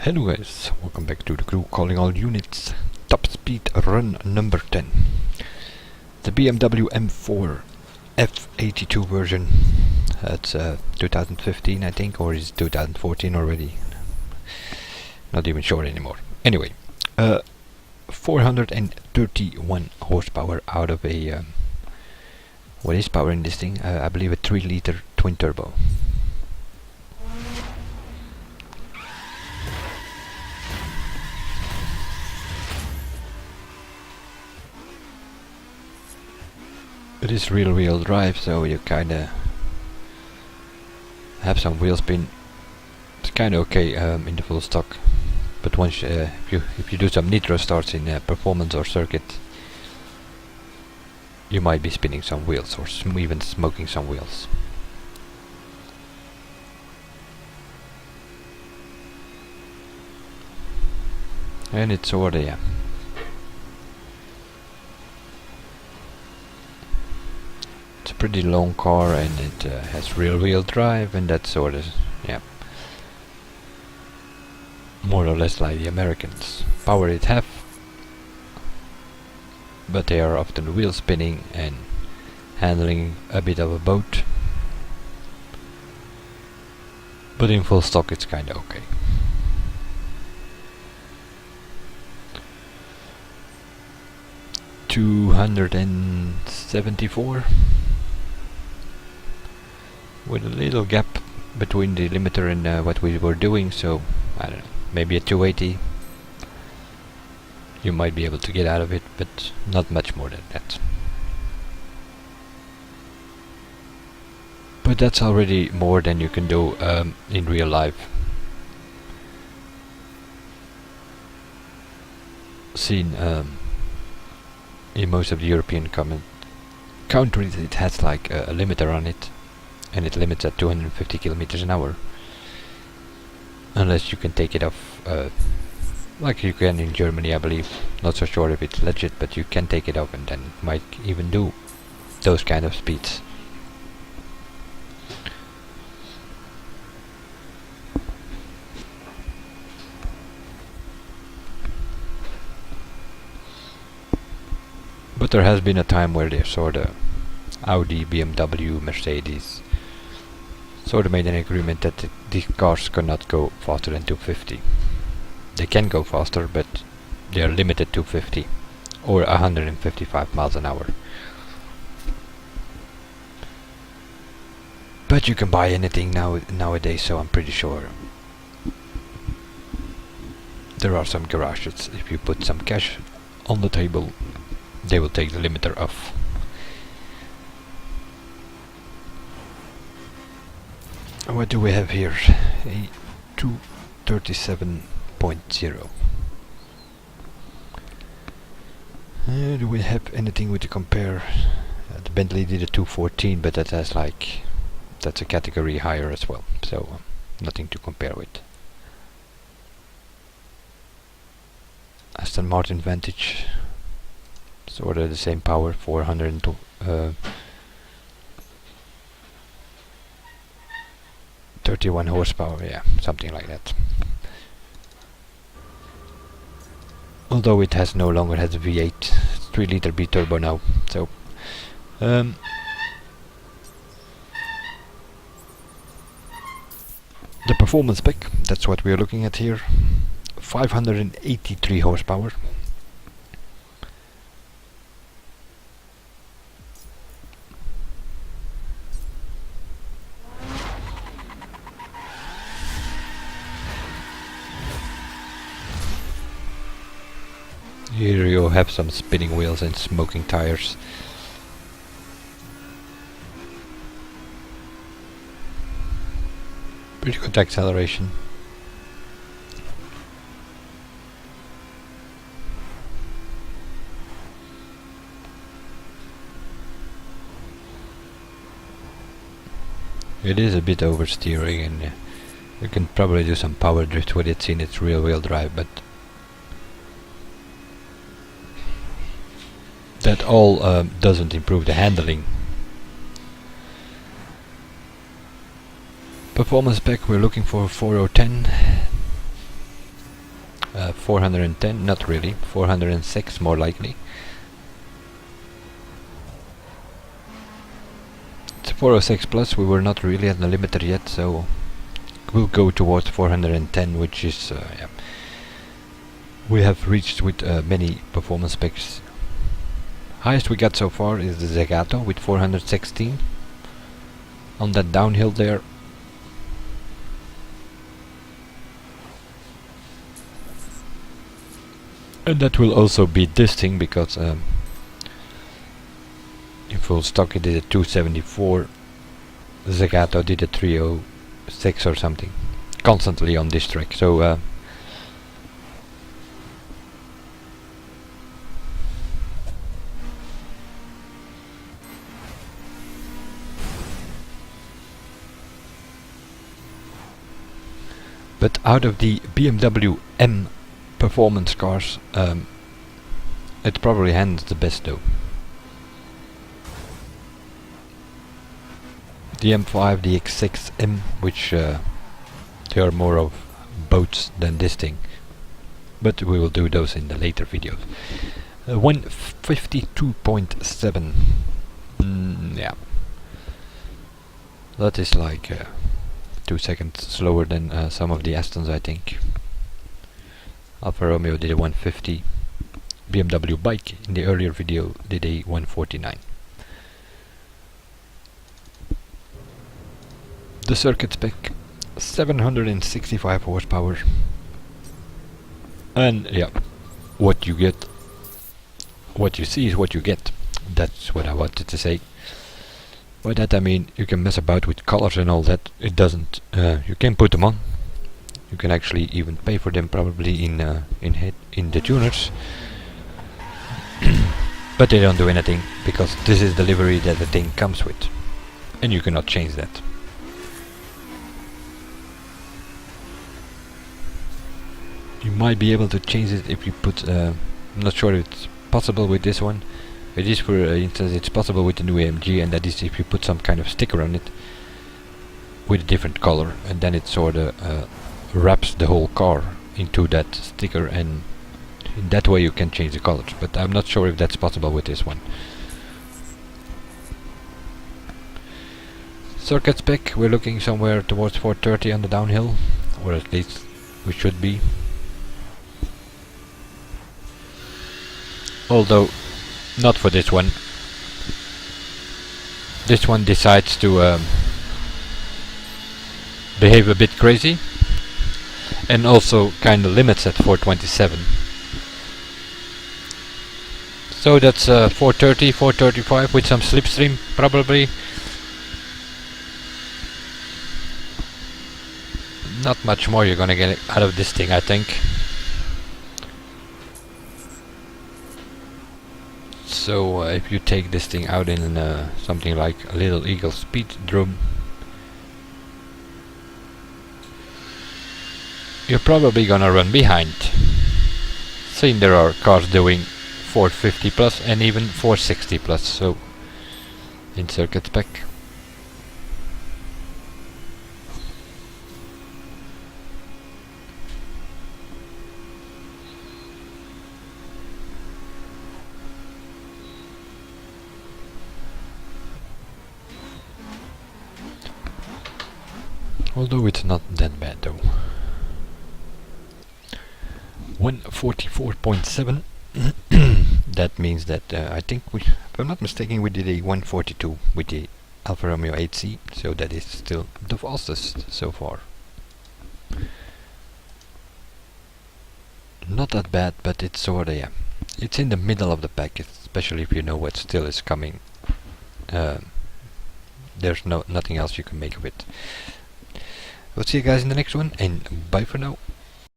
Hello guys, welcome back to the crew calling all units. Top speed run number 10. The BMW M4 F82 version. It's 2015 I think, or is it 2014 already? Not even sure anymore. Anyway, 431 horsepower out of a... what is power in this thing? I believe a 3-liter twin turbo. It is rear-wheel drive, so you kinda have some wheel spin. It's kinda okay in the full stock, but once if you do some nitro starts in performance or circuit, you might be spinning some wheels or even smoking some wheels. And it's sorta, yeah. It's a pretty long car, and it has rear-wheel drive, and that's sort of, yeah, more or less like the Americans. Power it have, but they are often wheel spinning and handling a bit of a boat. But in full stock it's kinda okay. $274 with a little gap between the limiter and what we were doing, so I don't know, maybe a 280 you might be able to get out of it, but not much more than that. But that's already more than you can do in real life. Seen in most of the European countries it has like a limiter on it, and it limits at 250 kilometers an hour. Unless you can take it off, like you can in Germany, I believe. Not so sure if it's legit, but you can take it off and then it might even do those kind of speeds. But there has been a time where they sorta, Audi, BMW, Mercedes, sort of made an agreement that these cars cannot go faster than 250. They can go faster, but they are limited to 50 or 155 miles an hour. But you can buy anything nowadays, so I'm pretty sure there are some garages. If you put some cash on the table, they will take the limiter off. What do we have here? A 237.0. Do we have anything with to compare? The Bentley did a 214, but that has like, that's a category higher as well, so nothing to compare with. Aston Martin Vantage, sort of the same power, 402. 31 horsepower, yeah, something like that. Although it has no longer has a V8, 3-liter B turbo now. So, the performance spec, that's what we are looking at here. 583 horsepower. Here you have some spinning wheels and smoking tires. Pretty good acceleration. It is a bit oversteering, and you can probably do some power drift with it in its rear-wheel drive, but that all doesn't improve the handling. Performance spec, we're looking for 4010. 410, not really, 406 more likely. It's 406 plus, we were not really at the limiter yet, so we'll go towards 410, which is, yeah, we have reached with many performance specs. Highest we got so far is the Zagato with 416 on that downhill there. And that will also be this thing, because in full stock it did a 274, Zagato did a 306 or something, constantly on this track, so but out of the BMW M performance cars, it probably hands the best though. The M5, the X6 M, which they are more of boats than this thing, but we will do those in the later videos. 152.7, yeah, that is like 2 seconds slower than some of the Astons, I think. Alfa Romeo did a 150. BMW bike in the earlier video did a 149. The circuit spec, 765 horsepower. And yeah, what you get, what you see is what you get. That's what I wanted to say. By that I mean you can mess about with colors and all that. It doesn't. You can put them on. You can actually even pay for them probably in the tuners. But they don't do anything, because this is the livery that the thing comes with, and you cannot change that. You might be able to change it if you put. I'm not sure if it's possible with this one. It is, for instance, it's possible with the new AMG, and that is if you put some kind of sticker on it with a different color, and then it sort of wraps the whole car into that sticker, and in that way you can change the colors. But I'm not sure if that's possible with this one. Circuit spec, we're looking somewhere towards 430 on the downhill, or at least we should be. Although not for this one. This one decides to behave a bit crazy, and also kinda limits at 427. So that's 430, 435 with some slipstream probably. Not much more you're gonna get out of this thing, I think. So if you take this thing out in something like a Little Eagle Speedrome, you're probably gonna run behind. Seeing there are cars doing 450 plus and even 460 plus, so in circuit spec. Although it's not that bad though. 144.7. That means that I think if I'm not mistaken, we did a 142 with the Alfa Romeo 8C, so that is still the fastest so far. Not that bad, but it's sorta, yeah, it's in the middle of the pack, especially if you know what still is coming. There's nothing else you can make of it. We'll see you guys in the next one, and bye for now.